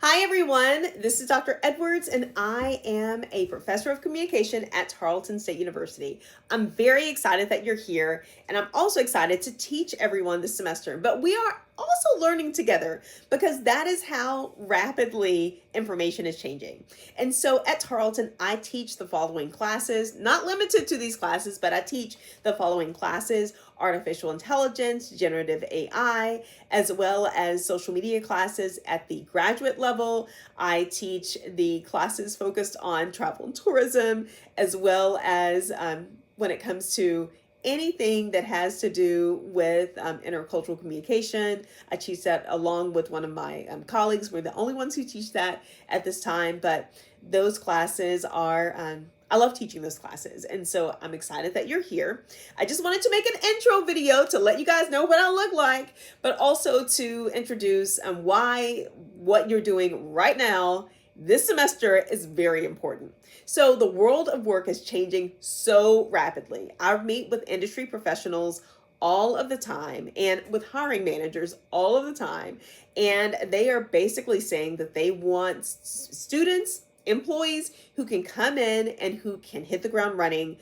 Hi everyone, this is Dr. Edwards and I am a professor of communication at Tarleton State University. I'm very excited that you're here and I'm also excited to teach everyone this semester, but we are also learning together because that is how rapidly information is changing. And so at Tarleton, I teach the following classes, not limited to these classes, but I teach the following classes: artificial intelligence, generative AI, as well as social media classes at the graduate level. I teach the classes focused on travel and tourism, as well as when it comes to anything that has to do with intercultural communication. I teach that along with one of my colleagues. We're the only ones who teach that at this time, but those classes are I love teaching those classes. And so I'm excited that you're here. I just wanted to make an intro video to let you guys know what I look like, but also to introduce why what you're doing right now this semester is very important. So the world of work is changing so rapidly. I meet with industry professionals all of the time and with hiring managers all of the time. And they are basically saying that they want students, employees who can come in and who can hit the ground running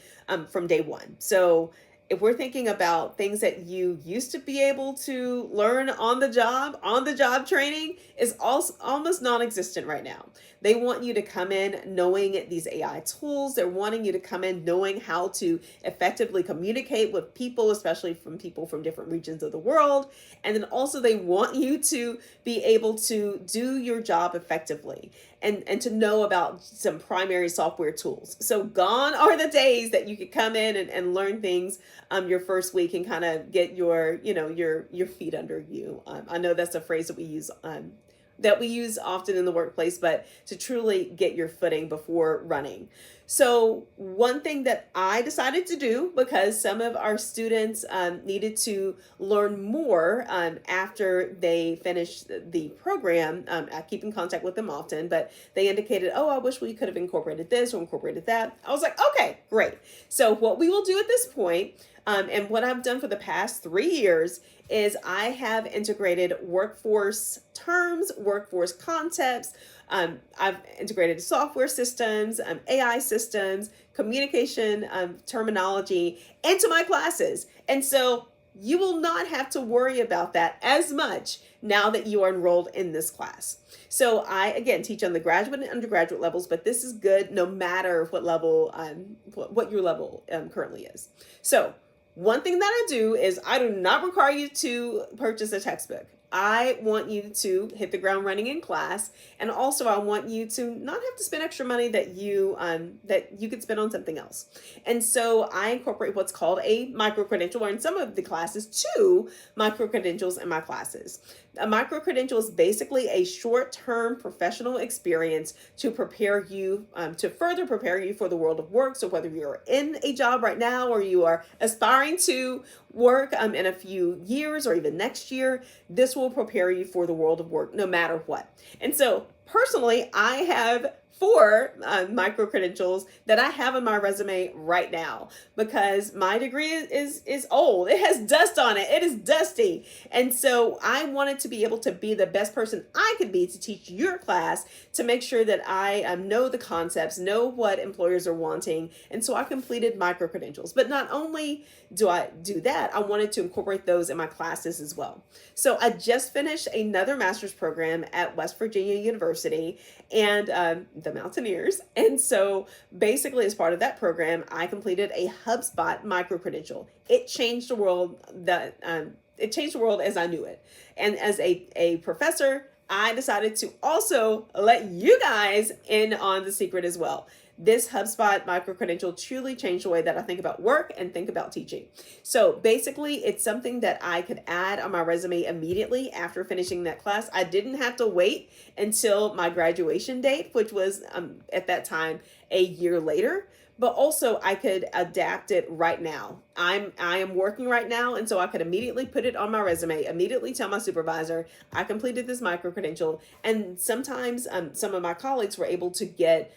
from day one. So if we're thinking about things that you used to be able to learn on the job training is also almost non-existent right now. They want you to come in knowing these AI tools. They're wanting you to come in knowing how to effectively communicate with people, especially from people from different regions of the world. And then also they want you to be able to do your job effectively and to know about some primary software tools. So gone are the days that you could come in and learn things your first week and kind of get your feet under you. I know that's a phrase that we use often in the workplace, but to truly get your footing before running. So one thing that I decided to do, because some of our students needed to learn more after they finished the program, I keep in contact with them often, but they indicated, oh, I wish we could have incorporated this or incorporated that. I was like, okay, great. So what we will do at this point, and what I've done for the past 3 years, is I have integrated workforce terms, workforce concepts. I've integrated software systems, AI systems, communication terminology into my classes. And so you will not have to worry about that as much now that you are enrolled in this class. So I, again, teach on the graduate and undergraduate levels, but this is good no matter what level, what your level currently is. So one thing that I do is I do not require you to purchase a textbook. I want you to hit the ground running in class, and also I want you to not have to spend extra money that you could spend on something else. And so I incorporate what's called a micro-credential, or in some of the classes, 2 micro-credentials in my classes. A micro-credential is basically a short-term professional experience to prepare you, to further prepare you for the world of work. So whether you're in a job right now or you are aspiring to work in a few years or even next year, this will prepare you for the world of work no matter what. And so personally, I have 4 micro-credentials that I have on my resume right now because my degree is old. It has dust on it. It is dusty. And so I wanted to be able to be the best person I could be to teach your class, to make sure that I know the concepts, know what employers are wanting. And so I completed micro-credentials. But not only do I do that, I wanted to incorporate those in my classes as well. So I just finished another master's program at West Virginia University and the Mountaineers. And so basically as part of that program, I completed a HubSpot micro-credential. It changed the world as I knew it. And as a professor, I decided to also let you guys in on the secret as well. This HubSpot micro-credential truly changed the way that I think about work and think about teaching. So basically, it's something that I could add on my resume immediately after finishing that class. I didn't have to wait until my graduation date, which was at that time a year later. But also I could adapt it right now. I am working right now, and so I could immediately put it on my resume, immediately tell my supervisor, I completed this micro-credential. And sometimes some of my colleagues were able to get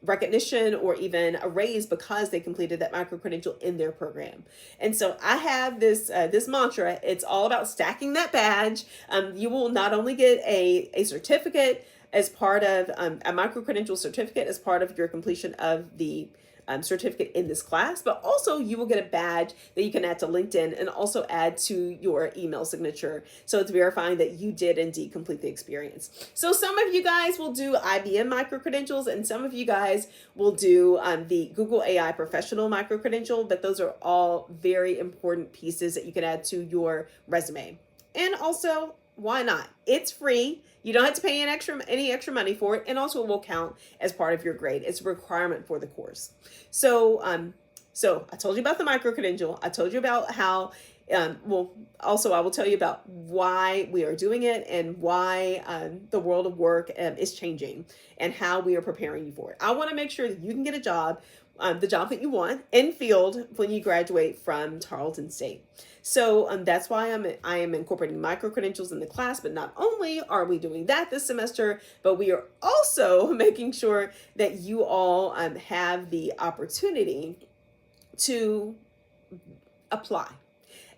recognition or even a raise because they completed that micro-credential in their program. And so I have this mantra. It's all about stacking that badge. You will not only get a certificate, as part of a micro-credential certificate as part of your completion of the certificate in this class, but also you will get a badge that you can add to LinkedIn and also add to your email signature. So it's verifying that you did indeed complete the experience. So some of you guys will do IBM micro-credentials and some of you guys will do the Google AI professional micro-credential, but those are all very important pieces that you can add to your resume. And also, why not? It's free. You don't have to pay any extra money for it, and also it will count as part of your grade. It's a requirement for the course. So I told you about the micro credential. I told you about how. Also I will tell you about why we are doing it and why the world of work is changing and how we are preparing you for it. I want to make sure that you can get a job, the job that you want in field when you graduate from Tarleton State. So that's why I am incorporating micro credentials in the class, but not only are we doing that this semester, but we are also making sure that you all have the opportunity to apply.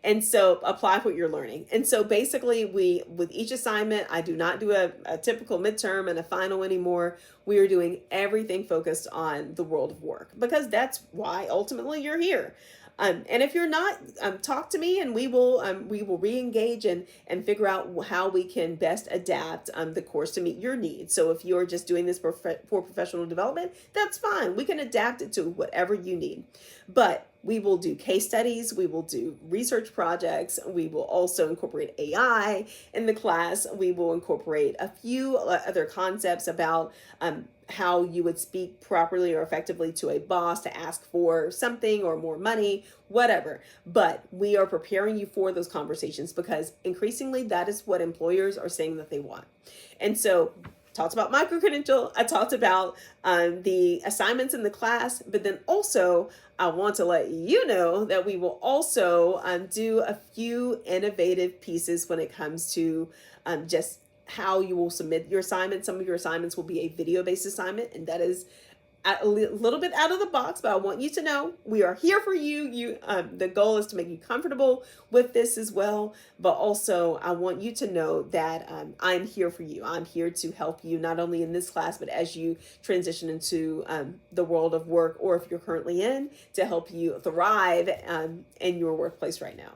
And so apply what you're learning. And so basically with each assignment, I do not do a typical midterm and a final anymore. We are doing everything focused on the world of work because that's why ultimately you're here. And if you're not, talk to me and we will re-engage and figure out how we can best adapt the course to meet your needs. So if you're just doing this for professional development, that's fine. We can adapt it to whatever you need. But we will do case studies, we will do research projects, we will also incorporate AI in the class, we will incorporate a few other concepts about how you would speak properly or effectively to a boss to ask for something or more money, whatever. But we are preparing you for those conversations because increasingly that is what employers are saying that they want. And so talked about micro-credential, I talked about the assignments in the class, but then also I want to let you know that we will also do a few innovative pieces when it comes to just how you will submit your assignments. Some of your assignments will be a video-based assignment, and that is a little bit out of the box, but I want you to know we are here for you. The goal is to make you comfortable with this as well, but also I want you to know that I'm here for you. I'm here to help you not only in this class, but as you transition into the world of work, or if you're currently in, to help you thrive in your workplace right now.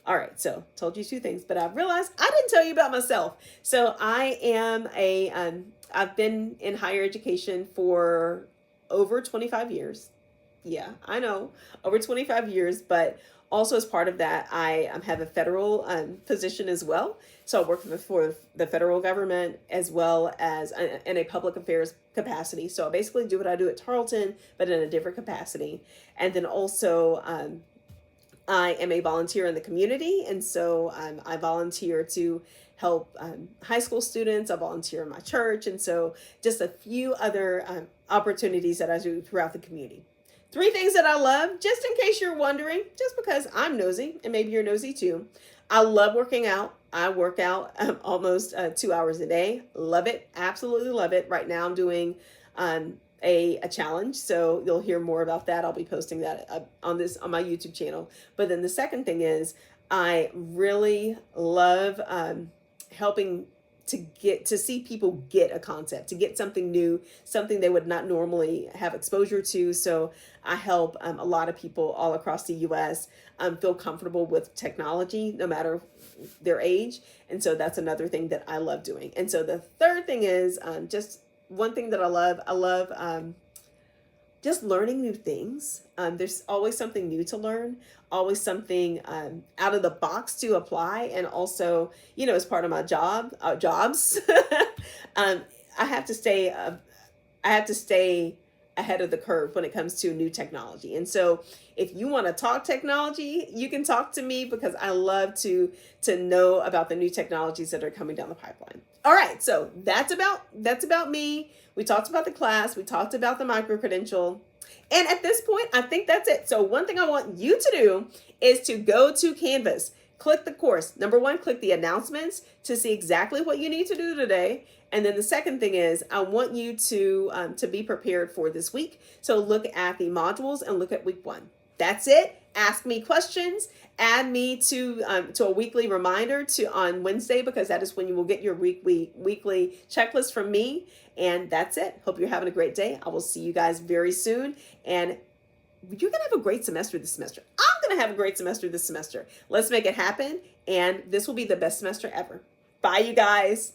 All right, so told you two things, but I realized I didn't tell you about myself. So I am I've been in higher education for over 25 years. Yeah, I know, over 25 years, but also as part of that, I have a federal position as well. So I work for the federal government as well as in a public affairs capacity. So I basically do what I do at Tarleton, but in a different capacity. And then also I am a volunteer in the community. And so I volunteer to help high school students. I volunteer in my church. And so just a few other opportunities that I do throughout the community. 3 things that I love, just in case you're wondering, just because I'm nosy and maybe you're nosy too. I love working out. I work out almost 2 hours a day. Love it. Absolutely love it. Right now I'm doing a challenge. So you'll hear more about that. I'll be posting that on my YouTube channel. But then the second thing is I really love helping to see people get a concept, to get something new, something they would not normally have exposure to. So I help a lot of people all across the US feel comfortable with technology, no matter their age. And so that's another thing that I love doing. And so the third thing is just one thing that I love just learning new things. There's always something new to learn, always something out of the box to apply. And also, as part of my jobs, I have to stay ahead of the curve when it comes to new technology. And so if you want to talk technology, you can talk to me because I love to know about the new technologies that are coming down the pipeline. All right, so that's about me. We talked about the class, we talked about the micro-credential. And at this point, I think that's it. So one thing I want you to do is to go to Canvas, click the course. Number 1, click the announcements to see exactly what you need to do today. And then the second thing is I want you to be prepared for this week. So look at the modules and look at week 1. That's it. Ask me questions. Add me to a weekly reminder on Wednesday, because that is when you will get your weekly checklist from me. And that's it. Hope you're having a great day. I will see you guys very soon. And you're going to have a great semester this semester. I'm going to have a great semester this semester. Let's make it happen. And this will be the best semester ever. Bye, you guys.